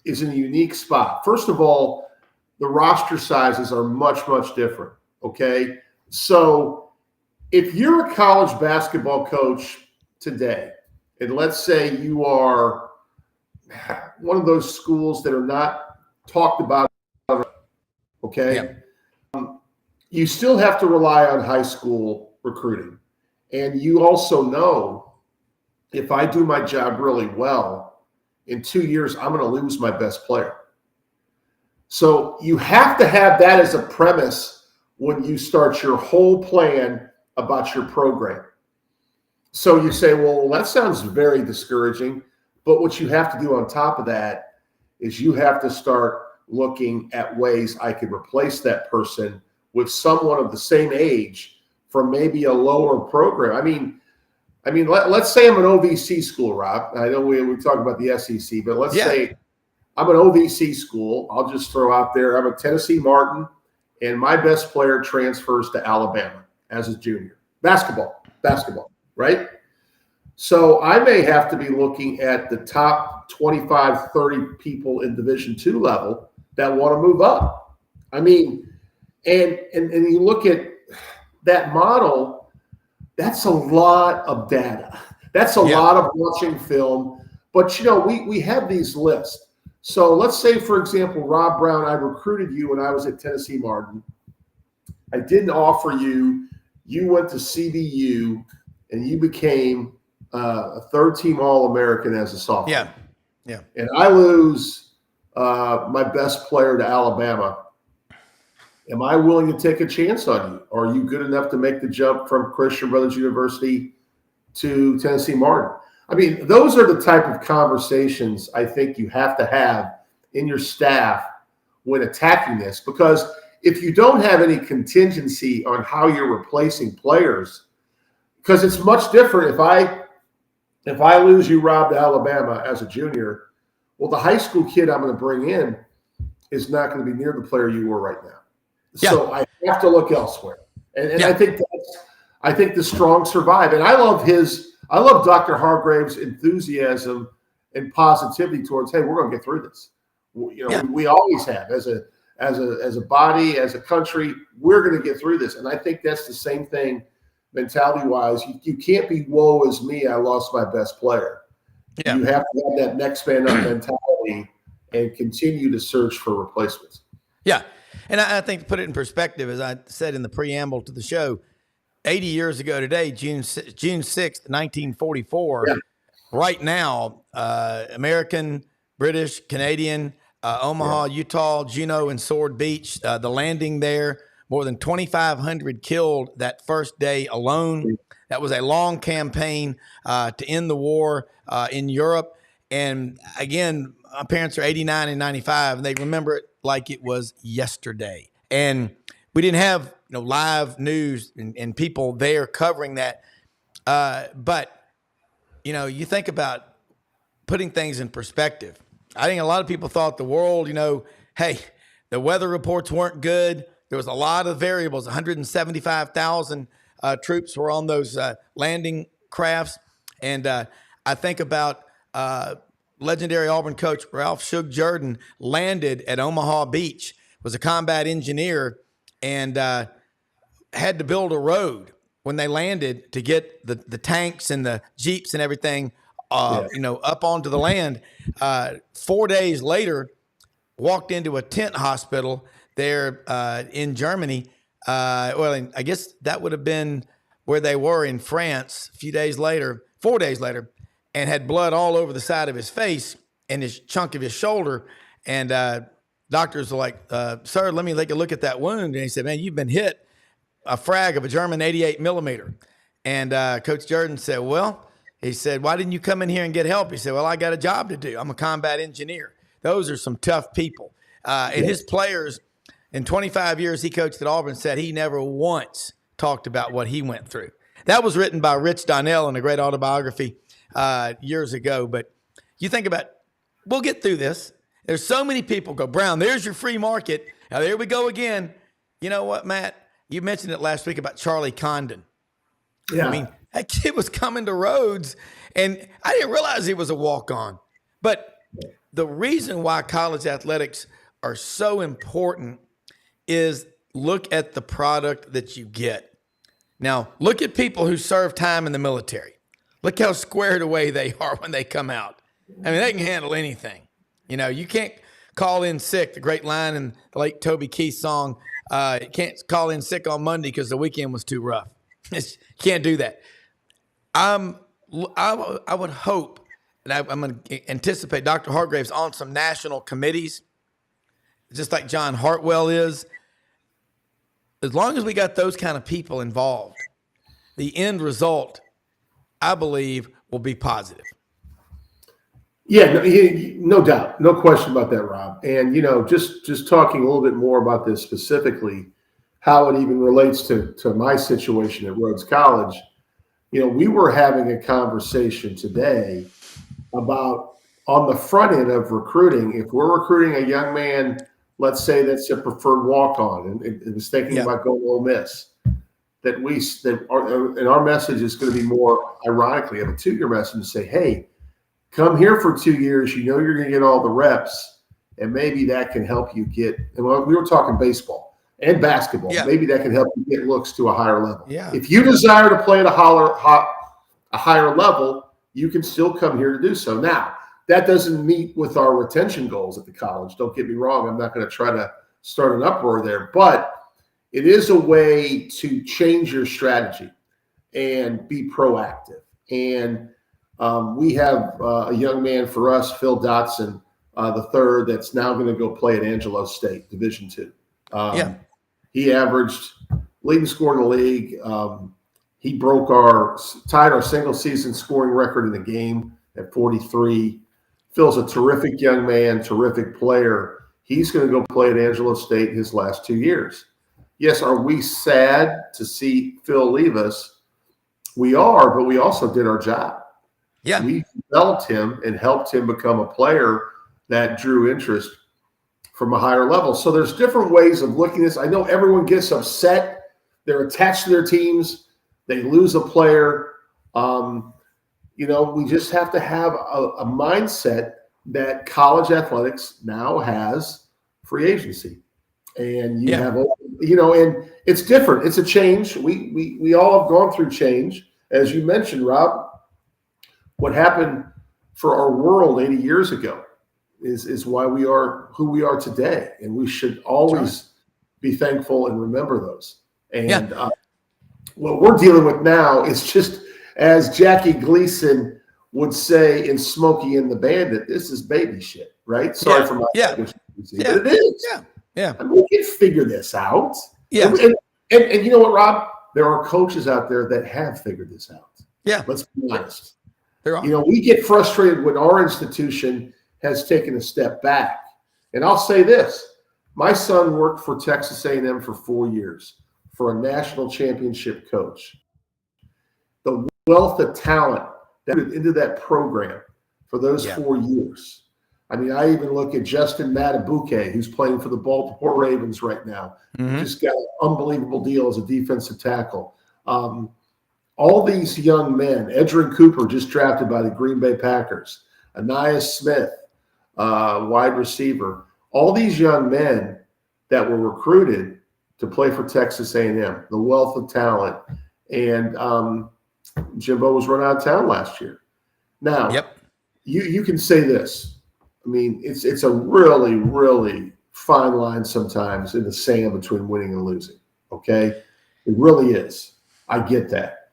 is in a unique spot. First of all, the roster sizes are much, much different. Okay. So if you're a college basketball coach today, and let's say you are one of those schools that are not talked about, okay? Yeah. You still have to rely on high school recruiting. And you also know if I do my job really well, in 2 years, I'm going to lose my best player. So you have to have that as a premise when you start your whole plan about your program. So you say, well, that sounds very discouraging. But what you have to do on top of that is you have to start looking at ways I could replace that person with someone of the same age from maybe a lower program. I mean, let's say I'm an OVC school, Rob. I know we talk about the SEC, but let's say I'm an OVC school. I'll just throw out there, I'm a Tennessee Martin, and my best player transfers to Alabama as a junior. Basketball, right? So I may have to be looking at the top 25, 30 people in Division II level that want to move up. I mean, and you look at that model, that's a lot of data. That's a lot of watching film. But, we have these lists. So let's say, for example, Rob Brown, I recruited you when I was at Tennessee Martin. I didn't offer you. You went to CBU, and you became a third-team All-American as a sophomore. Yeah. And I lose my best player to Alabama. Am I willing to take a chance on you? Are you good enough to make the jump from Christian Brothers University to Tennessee Martin? I mean, those are the type of conversations I think you have to have in your staff when attacking this, because if you don't have any contingency on how you're replacing players, because it's much different if I lose you, Rob, to Alabama as a junior, well, the high school kid I'm going to bring in is not going to be near the player you were right now. Yeah. So I have to look elsewhere. And I think the strong survive. And I love Dr. Hardgrave's enthusiasm and positivity towards, hey, we're going to get through this. We always have as a body, as a country, we're going to get through this. And I think that's the same thing mentality wise. You can't be woe is me, I lost my best player. Yeah. You have to have that next man up mentality and continue to search for replacements. Yeah. And I think to put it in perspective, as I said in the preamble to the show, 80 years ago today, June 6th, 1944, right now, American, British, Canadian, Omaha, Utah, Juneau, and Sword Beach, the landing there, more than 2,500 killed that first day alone. That was a long campaign to end the war in Europe. And again, my parents are 89 and 95, and they remember it like it was yesterday. And we didn't have live news and people there covering that. But, you think about putting things in perspective. I think a lot of people thought the world, hey, the weather reports weren't good. There was a lot of variables. 175,000 troops were on those landing crafts. And I think about legendary Auburn coach Ralph Shug Jordan landed at Omaha Beach, was a combat engineer, and had to build a road when they landed to get the tanks and the Jeeps and everything, up onto the land. 4 days later, walked into a tent hospital there in Germany. I guess that would have been where they were in France 4 days later, and had blood all over the side of his face and his chunk of his shoulder. And doctors were like, sir, let me take a look at that wound. And he said, man, you've been hit a frag of a German 88 millimeter. And Coach Jordan said, he said, why didn't you come in here and get help? He said, well, I got a job to do. I'm a combat engineer. Those are some tough people. And his players, in 25 years he coached at Auburn, said he never once talked about what he went through. That was written by Rich Donnell in a great autobiography years ago. But you think about, we'll get through this. There's so many people go, Brown, there's your free market. Now, there we go again. You know what, Matt? You mentioned it last week about Charlie Condon. Yeah. I mean, that kid was coming to Rhodes, and I didn't realize he was a walk-on. But the reason why college athletics are so important is look at the product that you get. Now, look at people who serve time in the military. Look how squared away they are when they come out. I mean, they can handle anything. You can't call in sick, the great line in the late Toby Keith song, you can't call in sick on Monday because the weekend was too rough. You can't do that. I would hope, and I'm going to anticipate Dr. Hardgrave's on some national committees, just like John Hartwell is. As long as we got those kind of people involved, the end result, I believe, will be positive. Yeah, no doubt. No question about that, Rob. And, just talking a little bit more about this specifically, how it even relates to my situation at Rhodes College, we were having a conversation today about on the front end of recruiting, if we're recruiting a young man, let's say that's a preferred walk-on and is thinking about going to Ole Miss, our message is going to be more, ironically, of a 2-year message to say, hey, come here for 2 years. You're going to get all the reps, and maybe that can help you get. And we were talking baseball and basketball. Yeah. Maybe that can help you get looks to a higher level. Yeah. If you desire to play at a higher level, you can still come here to do so. Now, that doesn't meet with our retention goals at the college. Don't get me wrong. I'm not going to try to start an uproar there, but it is a way to change your strategy and be proactive. And we have a young man for us, Phil Dotson, the third, that's now going to go play at Angelo State, Division II. He averaged leading scorer in the league. He tied our single season scoring record in the game at 43. Phil's a terrific young man, terrific player. He's going to go play at Angelo State his last 2 years. Yes, are we sad to see Phil leave us? We are, but we also did our job. Yeah, we developed him and helped him become a player that drew interest from a higher level. So there's different ways of looking at this. I know everyone gets upset. They're attached to their teams. They lose a player. we just have to have a mindset that college athletics now has free agency. And you have, and it's different. It's a change. We all have gone through change. As you mentioned, Rob, what happened for our world 80 years ago is why we are who we are today. And we should always be thankful and remember those. And what we're dealing with now is just, as Jackie Gleason would say in Smokey and the Bandit, this is baby shit, right? Sorry for my language, but it is. Yeah. I mean, we can figure this out. Yeah. And you know what, Rob? There are coaches out there that have figured this out. Yeah. Let's be honest. There are. We get frustrated when our institution has taken a step back. And I'll say this. My son worked for Texas A&M for 4 years for a national championship coach. The wealth of talent that went into that program for those 4 years. I mean, I even look at Justin Matabuke, who's playing for the Baltimore Ravens right now. Just got an unbelievable deal as a defensive tackle. All these young men, Edrin Cooper just drafted by the Green Bay Packers, Anais Smith, wide receiver, all these young men that were recruited to play for Texas A&M, the wealth of talent. And Jimbo was run out of town last year. Now, you can say this. I mean, it's a really, really fine line sometimes in the sand between winning and losing, okay? It really is. I get that.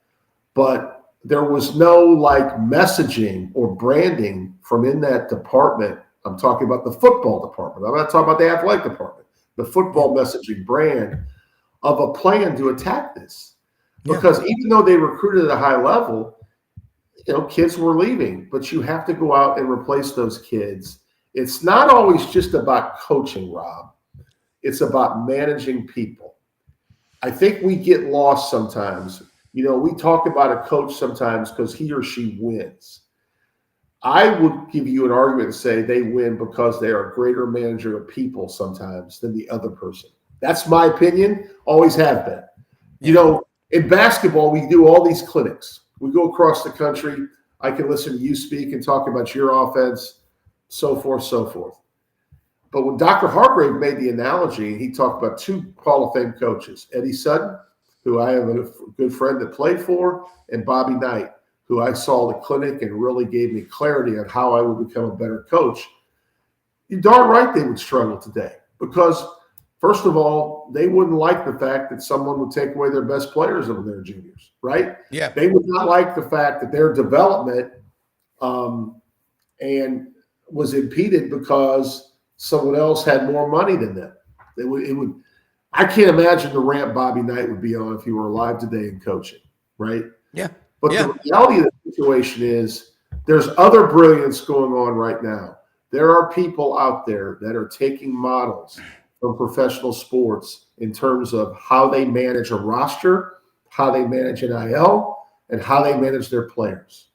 But there was no, messaging or branding from in that department. I'm talking about the football department. I'm not talking about the athletic department. The football messaging brand of a plan to attack this. Because even though they recruited at a high level, kids were leaving, but you have to go out and replace those kids. It's not always just about coaching, Rob. It's about managing people. I think we get lost sometimes. We talk about a coach sometimes because he or she wins. I would give you an argument and say they win because they are a greater manager of people sometimes than the other person. That's my opinion, always have been. In basketball, we do all these clinics. We go across the country. I can listen to you speak and talk about your offense, so forth, so forth. But when Dr. Hardgrave made the analogy, he talked about 2 Hall of Fame coaches, Eddie Sutton, who I have a good friend that played for, and Bobby Knight, who I saw the clinic and really gave me clarity on how I would become a better coach. You're darn right they would struggle today because, first of all, they wouldn't like the fact that someone would take away their best players when they're juniors, right? Yeah. They would not like the fact that their development and was impeded because someone else had more money than them. It would. I can't imagine the ramp Bobby Knight would be on if he were alive today in coaching, right? Yeah. But the reality of the situation is there's other brilliance going on right now. There are people out there that are taking models from professional sports in terms of how they manage a roster, how they manage NIL, and how they manage their players.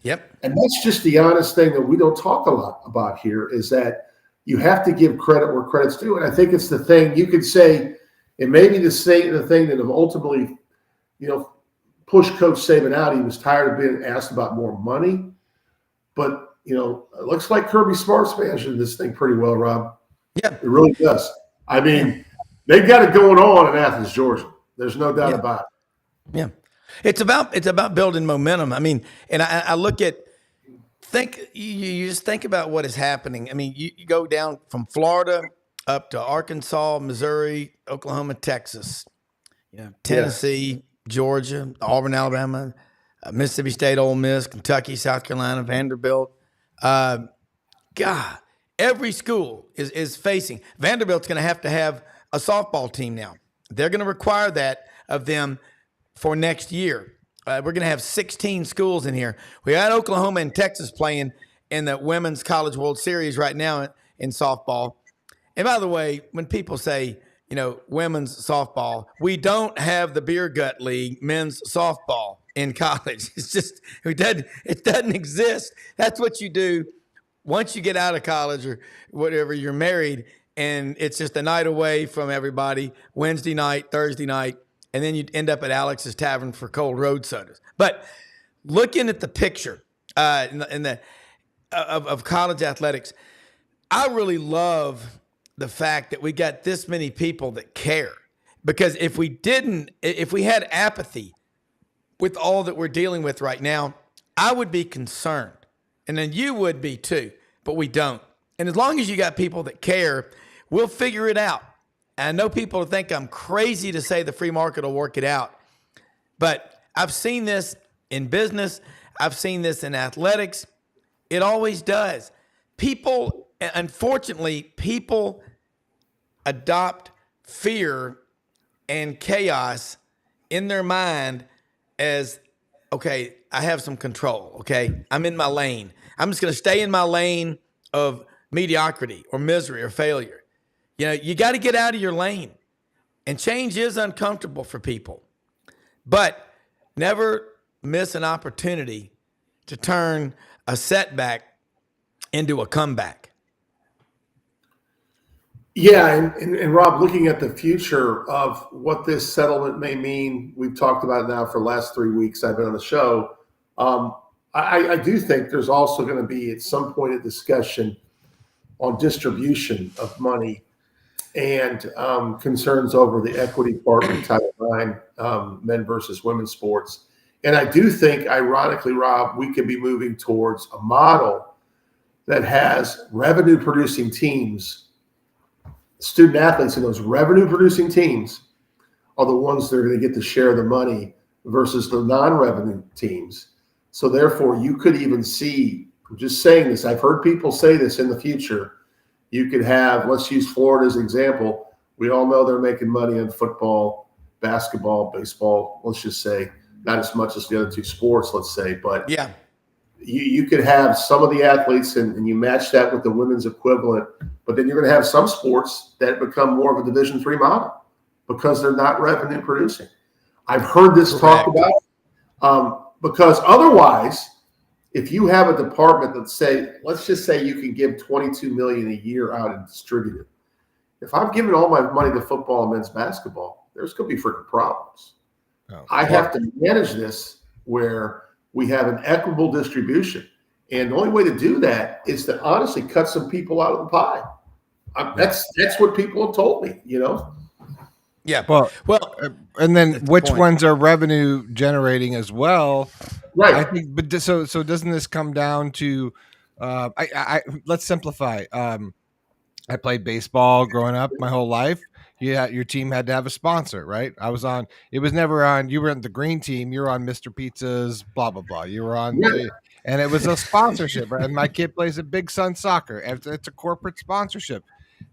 Yep. And that's just the honest thing that we don't talk a lot about here is that you have to give credit where credit's due. And I think it's the thing you could say, it may be the thing that have ultimately, pushed Coach Saban out. He was tired of being asked about more money. But, it looks like Kirby Smart's managing this thing pretty well, Rob. Yeah. It really does. I mean, they've got it going on in Athens, Georgia. There's no doubt about it. Yeah. It's about building momentum. I mean, and I look at, you just think about what is happening. I mean, you go down from Florida up to Arkansas, Missouri, Oklahoma, Texas, Tennessee, Georgia, Auburn, Alabama, Mississippi State, Ole Miss, Kentucky, South Carolina, Vanderbilt. Every school is facing. Vanderbilt's going to have a softball team now. They're going to require that of them for next year. We're going to have 16 schools in here. We got Oklahoma and Texas playing in the Women's College World Series right now in softball. And by the way, when people say, women's softball, we don't have the Beer Gut League men's softball in college. It's just, it doesn't exist. That's what you do once you get out of college or whatever, you're married, and it's just a night away from everybody, Wednesday night, Thursday night, and then you end up at Alex's Tavern for cold road sodas. But looking at the picture, in the of college athletics. I really love the fact that we got this many people that care. Because if we had apathy with all that we're dealing with right now, I would be concerned. And then you would be too, but we don't. And as long as you got people that care, we'll figure it out. And I know people think I'm crazy to say the free market will work it out, but I've seen this in business. I've seen this in athletics. It always does. Unfortunately, people adopt fear and chaos in their mind as, okay, I have some control. Okay. I'm in my lane. I'm just going to stay in my lane of mediocrity or misery or failure. You got to get out of your lane, and change is uncomfortable for people, but never miss an opportunity to turn a setback into a comeback. Yeah, and Rob, looking at the future of what this settlement may mean, we've talked about it now for the last 3 weeks I've been on the show. I do think there's also going to be at some point a discussion on distribution of money and concerns over the equity part of Title IX, men versus women's sports. And I do think, ironically, Rob, we could be moving towards a model that has revenue-producing teams. Student athletes in those revenue-producing teams are the ones that are going to get to share the money versus the non-revenue teams. So therefore, you could even see, I'm just saying this, I've heard people say this in the future, you could have, let's use Florida as an example. We all know they're making money on football, basketball, baseball, let's just say, not as much as the other two sports, let's say, but yeah, you could have some of the athletes and you match that with the women's equivalent, but then you're going to have some sports that become more of a Division III model because they're not revenue producing. I've heard this talked about because otherwise, if you have a department that let's just say you can give $22 million a year out and distribute it. If I'm giving all my money to football and men's basketball, there's going to be freaking problems. Oh, I have to manage this where we have an equitable distribution. And the only way to do that is to honestly cut some people out of the pie. That's what people have told me, Yeah. Well, and then which ones are revenue generating as well? Right. I think, but so doesn't this come down to? Let's simplify. I played baseball growing up my whole life. Yeah, your team had to have a sponsor, right? It was never on. You were on the green team. You were on Mr. Pizza's, blah blah blah. You were on, and it was a sponsorship. Right? And my kid plays at Big Sun Soccer. It's a corporate sponsorship.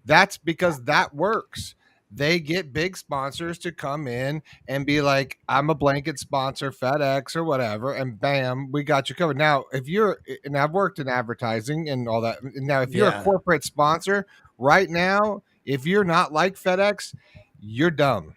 That's because that works. They get big sponsors to come in and be like, I'm a blanket sponsor, FedEx or whatever, and bam, we got you covered. Now, and I've worked in advertising and all that. Now, if you're a corporate sponsor right now, if you're not like FedEx, you're dumb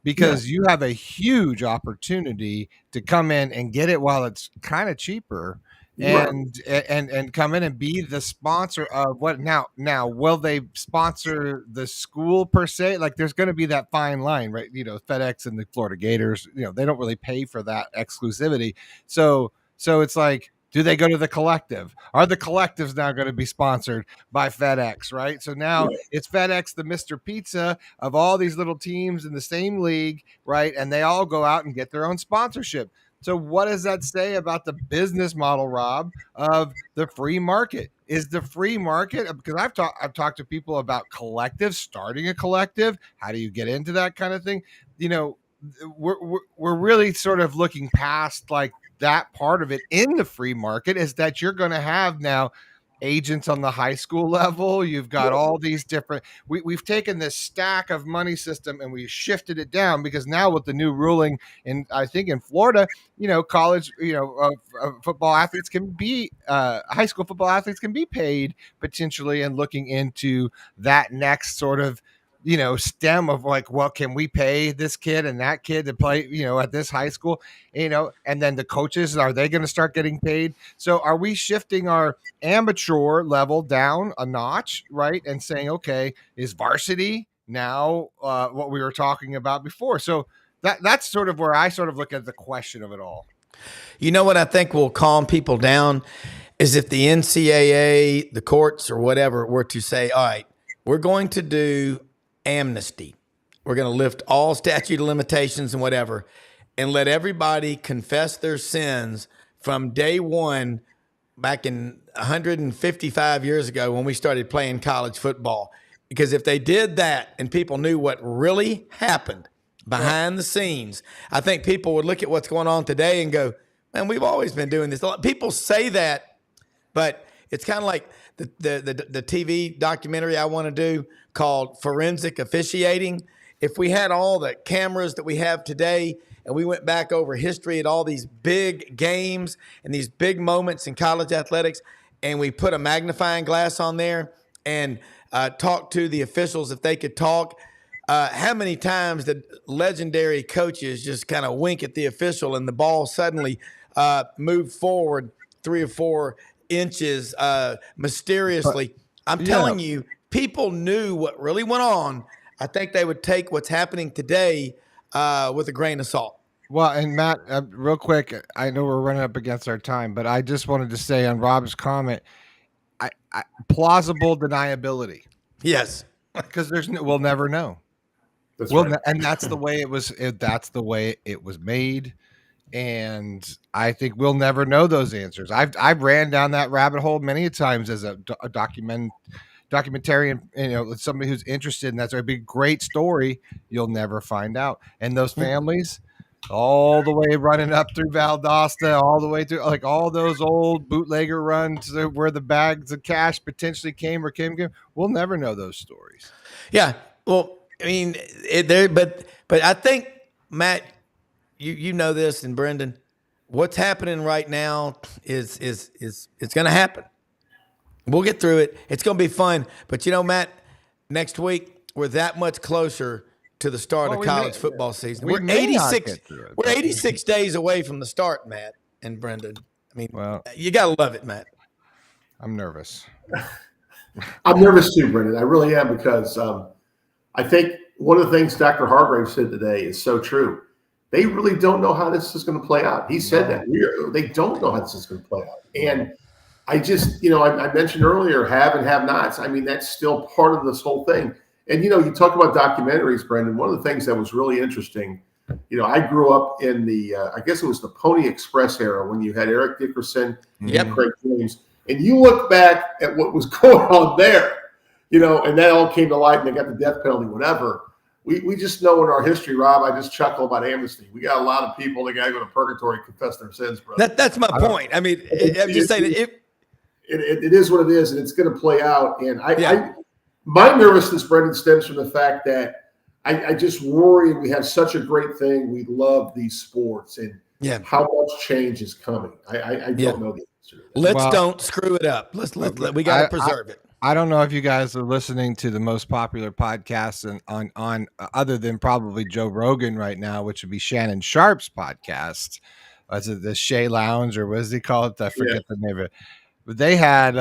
because you have a huge opportunity to come in and get it while it's kind of cheaper. And come in and be the sponsor of what now will they sponsor the school per se? Like there's going to be that fine line, right? FedEx and the Florida Gators, they don't really pay for that exclusivity. So it's like, do they go to the collective? Are the collectives now going to be sponsored by FedEx, right? So now it's FedEx, the Mr. Pizza of all these little teams in the same league, right? And they all go out and get their own sponsorship. So what does that say about the business model, Rob, of the free market? Is the free market, because I've talked to people about collectives, starting a collective. How do you get into that kind of thing? We're really sort of looking past like that part of it in the free market is that you're going to have now agents on the high school level. You've got all these different, we've taken this stack of money system and we shifted it down because now with the new ruling I think in Florida, college, football athletes can be, high school football athletes can be paid potentially and looking into that next sort of, stem of like, well, can we pay this kid and that kid to play, at this high school, and then the coaches, are they going to start getting paid? So are we shifting our amateur level down a notch, right? And saying, okay, is varsity now what we were talking about before? So that's sort of where I sort of look at the question of it all. You know what I think will calm people down is if the NCAA, the courts, or whatever were to say, all right, we're going to do amnesty. We're going to lift all statute of limitations and whatever, and let everybody confess their sins from day one back in 155 years ago when we started playing college football. Because if they did that and people knew what really happened behind the scenes, I think people would look at what's going on today and go, man, we've always been doing this. People say that, but it's kind of like the TV documentary I want to do called Forensic Officiating. If we had all the cameras that we have today and we went back over history at all these big games and these big moments in college athletics, and we put a magnifying glass on there and talked to the officials if they could talk, how many times did legendary coaches just kind of wink at the official and the ball suddenly moved forward 3 or 4 inches mysteriously? I'm telling you, people knew what really went on. I think they would take what's happening today with a grain of salt. Well, and Matt, real quick, I know we're running up against our time, but I just wanted to say on Rob's comment, plausible deniability. Yes, because we'll never know. And that's the way it was. That's the way it was made, and I think we'll never know those answers. I've ran down that rabbit hole many times as a documentarian, somebody who's interested in that. So it'd be a great story. You'll never find out. And those families, all the way running up through Valdosta, all the way through like all those old bootlegger runs where the bags of cash potentially came. We'll never know those stories. Yeah. Well, I mean, but I think, Matt, you know this, and Brendan, what's happening right now is it's going to happen. We'll get through it. It's going to be fun. But Matt, next week we're that much closer to the start of college football season. We're 86 days away from the start, Matt and Brendan. I mean, you got to love it, Matt. I'm nervous. I'm nervous too, Brendan. I really am, because I think one of the things Dr. Hardgrave said today is so true. They really don't know how this is going to play out. He said that. They don't know how this is going to play out. And I just, I mentioned earlier, have and have nots. I mean, that's still part of this whole thing. And, you talk about documentaries, Brendan. One of the things that was really interesting, I grew up in the, I guess it was the Pony Express era when you had Eric Dickerson and Craig James. And you look back at what was going on there, and that all came to light and they got the death penalty, whatever. We just know in our history, Rob, I just chuckle about amnesty. We got a lot of people that got to go to purgatory and confess their sins, brother. That's my point. I mean, I'm just saying it is what it is, and it's going to play out. And my nervousness, Brendan, stems from the fact that I just worry we have such a great thing. We love these sports, and how much change is coming. I don't know the answer to that. Don't screw it up. We got to preserve it. I don't know if you guys are listening to the most popular podcast on other than probably Joe Rogan right now, which would be Shannon Sharp's podcast. Was it the Shea Lounge, or what does he call it? I forget the name of it. But they had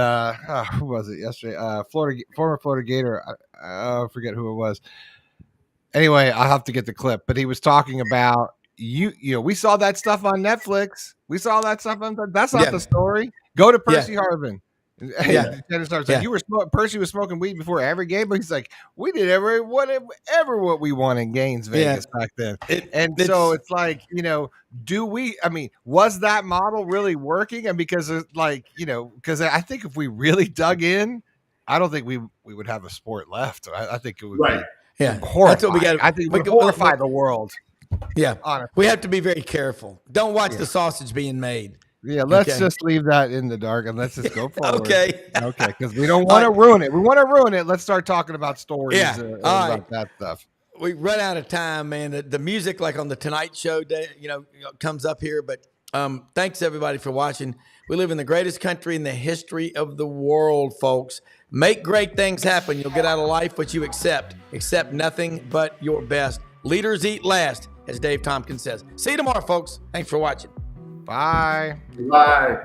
who was it yesterday? Former Florida Gator. I forget who it was. Anyway, I'll have to get the clip. But he was talking about we saw that stuff on Netflix. We saw that stuff on. That's not the story. Go to Percy Harvin. Percy was smoking weed before every game, but he's like, we did whatever what we want in Gaines, Vegas back then. So it's like, was that model really working? And because I think if we really dug in, I don't think we would have a sport left. I think it would be horrifying. That's what we got. I think it would horrify the world. Yeah. Honestly. We have to be very careful. Don't watch the sausage being made. Yeah, let's just leave that in the dark and let's just go forward. Okay, because we don't want to ruin it. We want to ruin it. Let's start talking about stories about that stuff. We run out of time, man. The music, like on the Tonight Show, comes up here. But thanks, everybody, for watching. We live in the greatest country in the history of the world, folks. Make great things happen. You'll get out of life what you accept. Accept nothing but your best. Leaders eat last, as Dave Tompkins says. See you tomorrow, folks. Thanks for watching. Bye. Bye.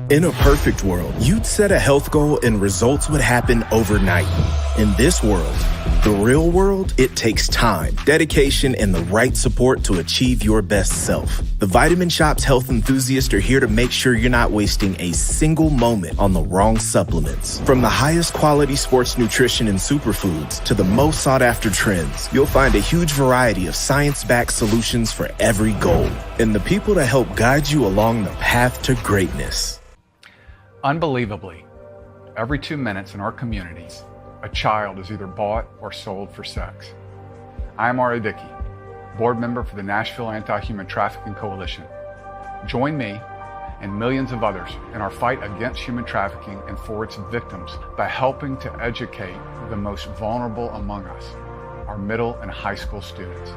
In a perfect world, you'd set a health goal and results would happen overnight. In this world, the real world, it takes time, dedication, and the right support to achieve your best self. The Vitamin Shop's health enthusiasts are here to make sure you're not wasting a single moment on the wrong supplements. From the highest quality sports nutrition and superfoods to the most sought after trends, you'll find a huge variety of science-backed solutions for every goal. And the people to help guide you along the path to greatness. Unbelievably, every 2 minutes in our communities, a child is either bought or sold for sex. I am Ari Dickey, board member for the Nashville Anti-Human Trafficking Coalition. Join me and millions of others in our fight against human trafficking and for its victims by helping to educate the most vulnerable among us, our middle and high school students.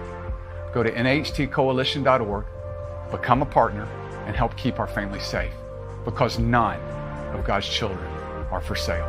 Go to nhtcoalition.org, become a partner, and help keep our families safe, because none of God's children are for sale.